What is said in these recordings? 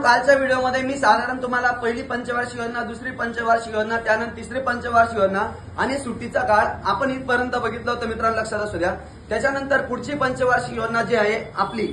कालच्या व्हिडिओमध्ये मी साधारण तुम्हाला पहिली पंचवार्षिक योजना, दुसरी पंचवार्षिक योजना, त्यानंतर तिसरी पंचवार्षिक योजना आणि सुट्टीचा काळ आपण इथपर्यंत बघितलं होतं मित्रांनो, लक्षात असू द्या। त्याच्यानंतर पुढची पंचवार्षिक योजना जी आहे आपली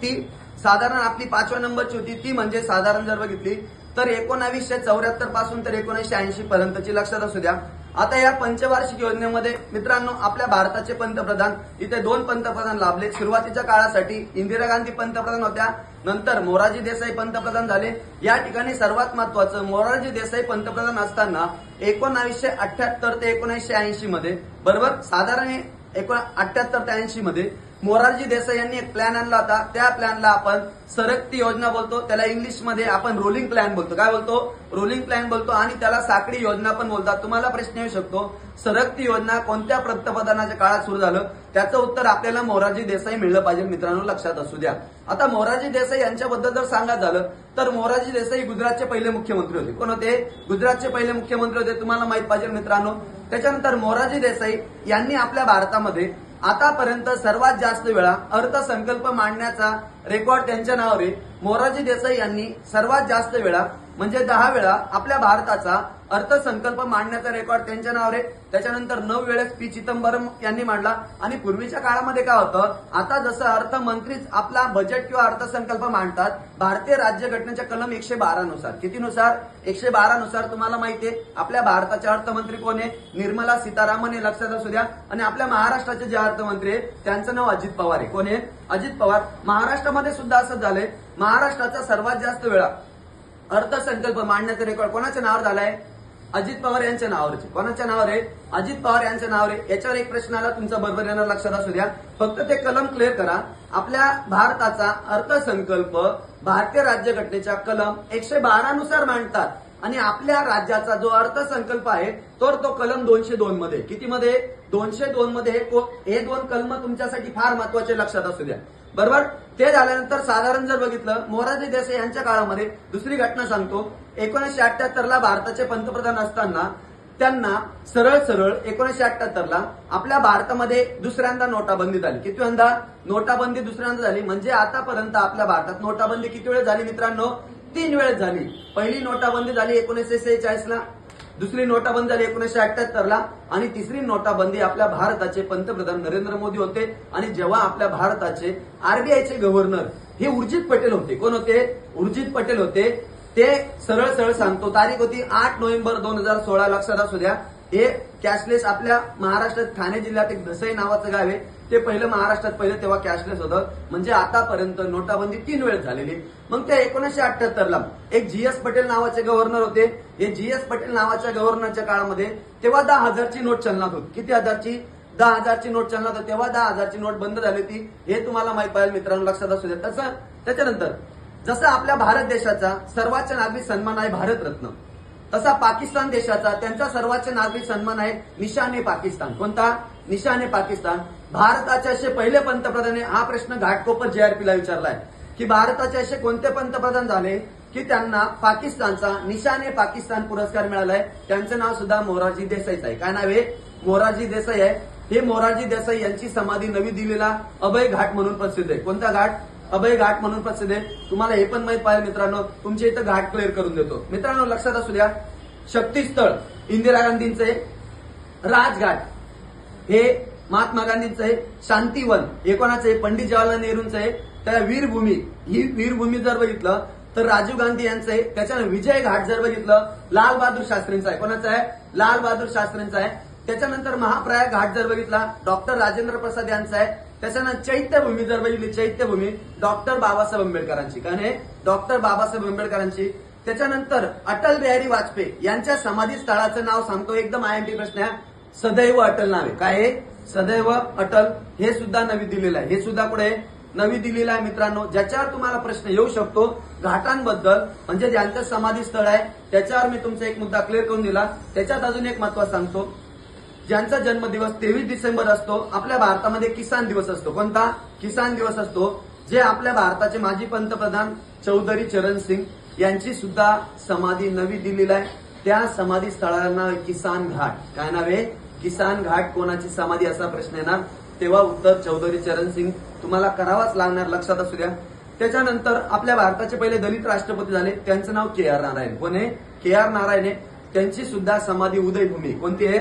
ती साधारण आपली 5व्या नंबरची होती, ती म्हणजे साधारण जर बघितली तर 1974 पासून तर 1980 पर्यंतची, लक्षात असू द्या। आता या पंचवार्षिक योजनेमध्ये मित्रांनो आपल्या भारताचे पंतप्रधान, इथे 2 पंतप्रधान लाभले। सुरुवातीच्या काळासाठी इंदिरा गांधी पंतप्रधान होत्या, नंतर मोरारजी देसाई पंतप्रधान झाले। या ठिकाणी सर्वात महत्वाचं, मोरारजी देसाई पंतप्रधान असताना 1978 ते 1980 मध्ये, बरोबर, साधारण 78 ते 80 मध्ये मोरारजी देसाई यांनी एक प्लॅन आणला होता। त्या प्लॅनला आपण सरकती योजना बोलतो, त्याला इंग्लिशमध्ये आपण रोलिंग प्लॅन बोलतो। काय बोलतो? रोलिंग प्लॅन बोलतो, आणि त्याला साखळी योजना पण बोलतात। तुम्हाला प्रश्न येऊ शकतो, सरकती योजना कोणत्या पंतप्रधानाच्या काळात सुरू झालं? त्याचं उत्तर आपल्याला मोरारजी देसाई मिळलं पाहिजे मित्रांनो, लक्षात असू द्या। आता मोरारजी देसाई यांच्याबद्दल जर सांगायचं झालं तर मोरारजी देसाई गुजरातचे पहिले मुख्यमंत्री होते। कोण होते? गुजरातचे पहिले मुख्यमंत्री होते, तुम्हाला माहित पाहिजे मित्रांनो। त्याच्यानंतर मोरारजी देसाई यांनी आपल्या भारतामध्ये आतापर्यंत सर्वात जास्त वेळा अर्थसंकल्प मांडण्याचा रेकॉर्ड त्यांच्या नावावर आहे। मोरारजी देसाई यांनी सर्वात जास्त वेळा म्हणजे 10 वेळा आपल्या भारताचा अर्थसंकल्प मांडण्याचा रेकॉर्ड त्यांच्या नावावर आहे। त्याच्यानंतर 9 वेळेस पी चिदंबरम यांनी मांडला। आणि पूर्वीच्या काळामध्ये काय होतं, आता जसं अर्थमंत्रीच आपला बजेट किंवा अर्थसंकल्प मांडतात, भारतीय राज्यघटनेच्या कलम 112 नुसार, कितीनुसार? 112 नुसार तुम्हाला माहिती आहे आपल्या भारताचे अर्थमंत्री कोण आहे? निर्मला सीतारामन हे, लक्षात असू द्या। आणि आपल्या महाराष्ट्राचे जे अर्थमंत्री आहे त्यांचं नाव अजित पवार आहे। कोण आहे? अजित पवार। महाराष्ट्रामध्ये सुद्धा असंच झालंय, महाराष्ट्राचा सर्वात जास्त वेळा अर्थसंकल्प मांडण्याचा रेकॉर्ड कोणाच्या नावावर झालाय? अजित पवार यांच्या नावावरचे। कोणाच्या नावावर आहे? अजित पवार यांच्या नावावर आहे। याच्यावर एक प्रश्न आला तुमचा बरोबर येणार, लक्षात असू द्या। फक्त ते कलम क्लिअर करा। आपल्या भारताचा अर्थसंकल्प भारतीय राज्यघटनेच्या कलम 112 नुसार मांडतात, आणि आपल्या राज्याचा जो अर्थसंकल्प आहे तो कलम 202 मध्ये, कितीमध्ये? 202 मध्ये। हे 2 कलम तुमच्यासाठी फार महत्वाचे, लक्षात असू द्या, बरोबर। ते झाल्यानंतर साधारण जर बघितलं मोरारजी देसाई यांच्या काळामध्ये, दुसरी घटना सांगतो, 1978 ला भारताचे पंतप्रधान असताना त्यांना सरळ 1978 ला आपल्या भारतामध्ये दुसऱ्यांदा नोटाबंदी झाली। कितव्यांदा? नोटाबंदी दुसऱ्यांदा झाली। म्हणजे आतापर्यंत आपल्या भारतात नोटाबंदी किती वेळ झाली मित्रांनो? 3 वेळेस झाली। पहिली नोटाबंदी झाली 1946 ला, दुसरी नोटाबंदी झाली 1978 ला, आणि तिसरी नोटाबंदी आपल्या भारताचे पंतप्रधान नरेंद्र मोदी होते। आणि जेव्हा आपल्या भारताचे आरबीआयचे गव्हर्नर हे उर्जित पटेल होते। कोण होते? उर्जित पटेल होते। ते सरळ सांगतो, तारीख होती 8 नोव्हेंबर 2016, लक्षात असू द्या। हे कॅशलेस आपल्या महाराष्ट्रात ठाणे जिल्ह्यात एक धसई नावाचं गाव आहे, ते पहिलं महाराष्ट्रात तेव्हा कॅशलेस होतं। म्हणजे आतापर्यंत नोटाबंदी 3 वेळेस झालेली। मग त्या 1978 ला एक जीएस पटेल नावाचे गव्हर्नर होते। हे जीएस पटेल नावाच्या गव्हर्नरच्या काळामध्ये तेव्हा 10,000ची नोट चलनात होती। किती हजारची? 10,000ची नोट चलनात होती। तेव्हा 10,000ची नोट बंद झाली होती, हे तुम्हाला माहित पाहिजे मित्रांनो, लक्षात असू द्या। त्याच्यानंतर जसं आपल्या भारत देशाचा सर्वोच्च नागरिक सन्मान आहे भारतरत्न, तसा पाकिस्तान देशाचा त्यांचा सर्वोच्च नागरिक सन्मान आहे निशान ए पाकिस्तान। कोणता? निशान ए पाकिस्तान। भारताचे असे पहिले पंतप्रधान, हा प्रश्न घाटकोपर जेआरपीला विचारलाय की भारताचे असे कोणते पंतप्रधान झाले की त्यांना पाकिस्तानचा निशान ए पाकिस्तान पुरस्कार मिळालाय? त्यांचं नाव सुद्धा मोरारजी देसाईच आहे। काय नाव आहे? मोरारजी देसाई आहे। हे मोरारजी देसाई यांची समाधी नवी दिल्लीला अभय घाट म्हणून प्रसिद्ध आहे। कोणता घाट? अभय घाट म्हणून प्रसिद्ध आहे। तुम्हाला हे पण माहित पाहिजे मित्रांनो, तुमच्या इथं घाट क्लिअर करून देतो मित्रांनो, लक्षात असू द्या। शक्तीस्थळ इंदिरा गांधींचे, राजघाट हे महात्मा गांधींचं आहे, शांतीवन हे कोणाचं आहे? पंडित जवाहरलाल नेहरूंचं आहे। त्या वीरभूमी, ही वीरभूमी जर बघितलं तर राजीव गांधी यांचं आहे। त्याच्यानंतर विजय घाट जर बघितलं लाल बहादूर शास्त्रींचा आहे। कोणाचा आहे? लाल बहादूर शास्त्रींचा आहे। त्याच्यानंतर महाप्रयाग घाट जर बघितला डॉक्टर राजेंद्र प्रसाद यांचा आहे। त्याच्यानंतर चैत्यभूमी जर बघितली, चैत्यभूमी डॉक्टर बाबासाहेब आंबेडकरांची। काय? डॉक्टर बाबासाहेब आंबेडकरांची। त्याच्यानंतर अटल बिहारी वाजपेयी यांच्या समाधी स्थळाचं नाव सांगतो, एकदम आयएमपी प्रश्न आहे, सदैव अटल नाव आहे। काय आहे? सदैव अटल। हे सुद्धा नवी दिल्लीला आहे। हे सुद्धा कुठे आहे? नवी दिल्लीला आहे मित्रांनो। ज्याच्यावर तुम्हाला प्रश्न येऊ शकतो घाटांबद्दल, म्हणजे ज्यांचं समाधी स्थळ आहे त्याच्यावर मी तुमचा एक मुद्दा क्लिअर करून दिला। त्याच्यात अजून एक महत्त्वाचं सांगतो, ज्यांचा जन्मदिवस 23 डिसेंबर असतो, आपल्या भारतामध्ये किसान दिवस असतो। कोणता? किसान दिवस असतो। जे आपल्या भारताचे माजी पंतप्रधान चौधरी चरण सिंग यांची सुद्धा समाधी नवी दिल्लीला आहे। त्या समाधी स्थळाला नाव आहे किसान घाट। काय नाव आहे? किसान घाट। कोणाची समाधी असा प्रश्न येणार तेव्हा उत्तर चौधरी चरण सिंग तुम्हाला करावाच लागणार, लक्षात असू द्या। त्याच्यानंतर आपल्या भारताचे पहिले दलित राष्ट्रपती झाले, त्यांचं नाव के आर नारायण. कोण आहे? के आर नारायण आहे. त्यांची सुद्धा समाधी उदयभूमी. कोणती आहे?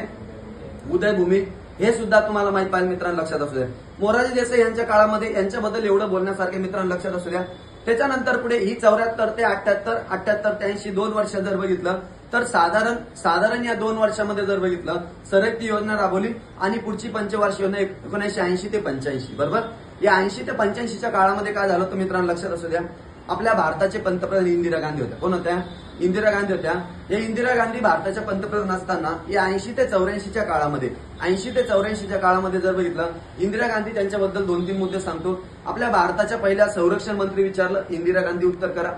उदयभूमी. हे सुद्धा तुम्हाला माहित पाहिजे मित्रांनो, लक्षात असू द्या. मोरारजी देसाई यांच्या काळामध्ये यांच्याबद्दल एवढं बोलण्यासारखे मित्रांनो लक्षात असू द्या. त्याच्यानंतर पुढे ही 74 ते 78, 78 ते 80 2 वर्ष जर बघितलं तर साधारण या 2 वर्षामध्ये जर बघितलं सरकती योजना राबवली आणि पुढची पंचवार्षिक योजना 1980 ते 85. बरोबर. या 80 ते 85च्या काळामध्ये काय झालं तर मित्रांनो लक्षात असू द्या, आपल्या भारताचे पंतप्रधान इंदिरा गांधी होत्या. कोण होत्या? इंदिरा गांधी होत्या. या इंदिरा गांधी भारताच्या पंतप्रधान असताना या 80 ते 84च्या काळामध्ये 80 ते 84च्या काळामध्ये जर बघितलं इंदिरा गांधी त्यांच्याबद्दल 2-3 मुद्दे सांगतो. आपल्या भारताच्या पहिल्या संरक्षण मंत्री विचारलं, इंदिरा गांधी उत्तर करा.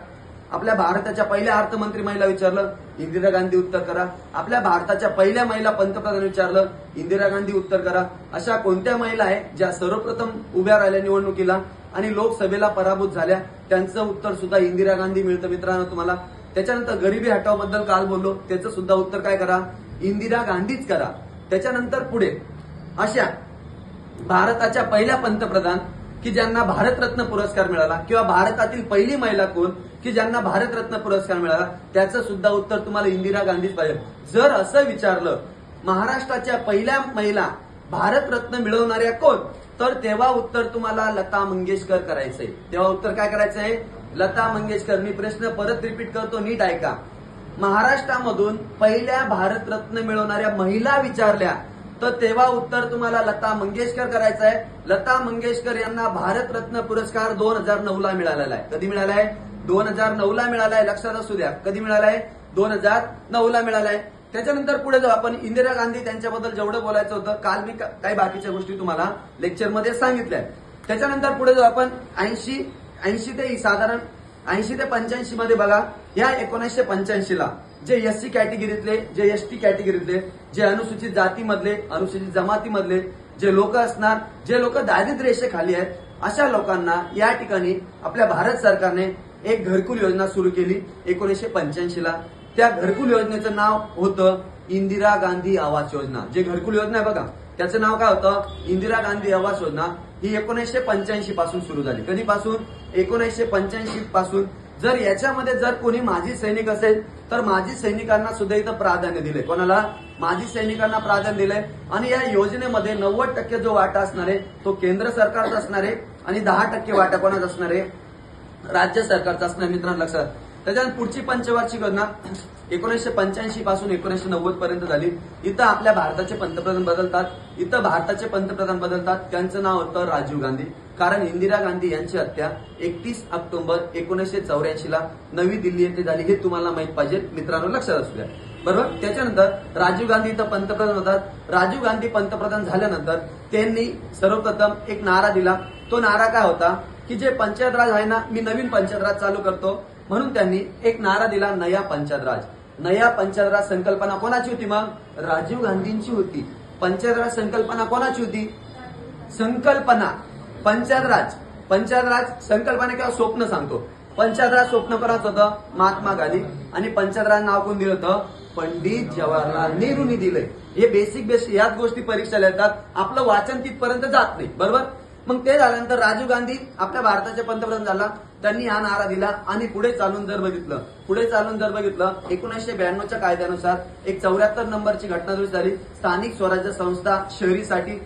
आपल्या भारताच्या पहिल्या अर्थमंत्री महिला विचारलं, इंदिरा गांधी उत्तर करा. आपल्या भारताच्या पहिल्या महिला पंतप्रधान विचारलं, इंदिरा गांधी उत्तर करा. अशा कोणत्या महिला आहे ज्या सर्वप्रथम उभ्या राहिल्या निवडणुकीला आणि लोकसभेला पराभूत झाल्या? त्यांचं उत्तर सुद्धा इंदिरा गांधी मिळतं मित्रांनो तुम्हाला. त्याच्यानंतर गरिबी हटाव बद्दल काल बोललो, त्याचं सुद्धा उत्तर काय करा? इंदिरा गांधीच करा. त्याच्यानंतर पुढे अशा भारताच्या पहिल्या पंतप्रधान की ज्यांना भारतरत्न पुरस्कार मिळाला किंवा भारतातील पहिली महिला कोण की ज्यांना भारतरत्न पुरस्कार मिळाला, त्याचं सुद्धा उत्तर तुम्हाला इंदिरा गांधीच पाहिजे. जर असं विचारलं महाराष्ट्राच्या पहिल्या महिला भारतरत्न मिळवणाऱ्या कोण, तर तेव्हा उत्तर तुम्हाला लता मंगेशकर करायचंय. तेव्हा उत्तर काय करायचंय? लता मंगेशकर. मी प्रश्न परत रिपीट करतो, नीट ऐका. महाराष्ट्रामधून पहिल्या भारतरत्न मिळवणाऱ्या महिला विचारल्या तर तेव्हा उत्तर तुम्हाला लता मंगेशकर करायचं आहे. लता मंगेशकर यांना भारतरत्न पुरस्कार 2009ला मिळालेला आहे. कधी मिळालाय? 2009ला मिळालाय. लक्षात असू द्या, कधी मिळालाय? 2009ला मिळालाय. त्याच्यानंतर पुढे जाऊ आपण. इंदिरा गांधी त्यांच्याबद्दल जेवढं बोलायचं होतं काल मी काही बाकीच्या गोष्टी तुम्हाला लेक्चरमध्ये सांगितल्या. त्याच्यानंतर पुढे जाऊ आपण. 80 ते साधारण 80 ते 85 मध्ये बघा, या 1985ला जे एससी कॅटेगरीतले, जे एसटी कॅटेगरीतले, जे अनुसूचित जातीमधले, अनुसूचित जमातीमधले जे लोक असणार, जे लोक दारिद्र्य रेषेखाली आहेत, अशा लोकांना या ठिकाणी आपल्या भारत सरकारने एक घरकुल योजना सुरू केली 1985ला. त्या घरकुल योजनेचं नाव होतं इंदिरा गांधी आवास योजना. जे घरकुल योजना आहे बघा, त्याचं नाव काय होतं? इंदिरा गांधी आवास योजना. ही 1985 पासून सुरू झाली. कधीपासून? 1985 पासून. जर याच्यामध्ये जर कोणी माजी सैनिक असेल तर माजी सैनिकांना सुद्धा इथं प्राधान्य दिले. कोणाला? माजी सैनिकांना प्राधान्य दिलंय. आणि या योजनेमध्ये 90% जो वाटा असणार आहे तो केंद्र सरकारचा असणार आहे आणि 10% वाटा कोणाचा असणार आहे? राज्य सरकारचा असणार. मित्रांनो लक्षात. त्याच्यानंतर पुढची पंचवार्षिक योजना 1985 पासून 1990 पर्यंत झाली. इथं आपल्या भारताचे पंतप्रधान बदलतात. इथं भारताचे पंतप्रधान बदलतात. त्यांचं नाव होतं राजीव गांधी. कारण इंदिरा गांधी यांची हत्या 31 ऑक्टोबर 1984ला नवी दिल्ली येथे झाली. हे तुम्हाला माहित पाहिजे मित्रांनो, लक्षात असू द्या. बरोबर. त्याच्यानंतर राजीव गांधी इथं पंतप्रधान होतात. राजीव गांधी पंतप्रधान झाल्यानंतर त्यांनी सर्वप्रथम एक नारा दिला. तो नारा काय होता की जे पंचायत राज आहे ना, मी नवीन पंचायत राज चालू करतो, म्हणून त्यांनी एक नारा दिला, नया पंचायत राज. नया पंचायत राज संकल्पना कोणाची होती? मग राजीव गांधींची होती. पंचायत राज संकल्पना कोणाची होती? संकल्पना पंचायत राज संकल्पना किंवा स्वप्न सांगतो. पंचायत राज स्वप्न कोणाचं होतं? महात्मा गांधी. आणि पंचायत राज नाव कोण दिलं होतं? पंडित जवाहरलाल नेहरूंनी दिलंय. हे बेसिक याच गोष्टी परीक्षेला येतात. आपलं वाचन तिथपर्यंत जात नाही. बरोबर. मग ते झाल्यानंतर राजीव गांधी आपल्या भारताचे पंतप्रधान झाला. त्यांनी हा नारा दिला आणि पुढे चालून जर बघितलं 1992च्या कायद्यानुसार एक 74 नंबरची घटना दुरुस्ती झाली. स्थानिक स्वराज्य संस्था शहरीसाठी